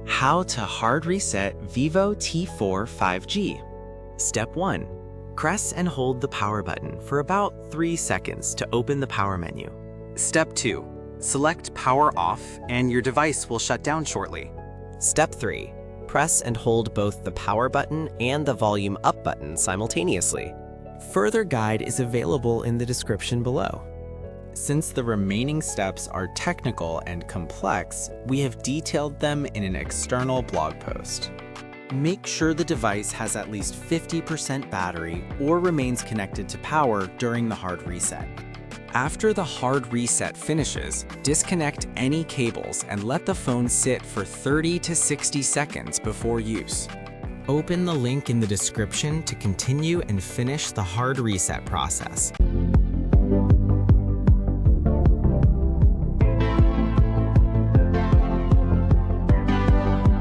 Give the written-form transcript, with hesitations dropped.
How to hard reset Vivo T4 5G. Step 1. Press and hold the power button for about 3 seconds to open the power menu. Step 2. Select power off and your device will shut down shortly. Step 3. Press and hold both the power button and the volume up button simultaneously. Further guide is available in the description below. Since the remaining steps are technical and complex, we have detailed them in an external blog post. Make sure the device has at least 50% battery or remains connected to power during the hard reset. After the hard reset finishes, disconnect any cables and let the phone sit for 30 to 60 seconds before use. Open the link in the description to continue and finish the hard reset process.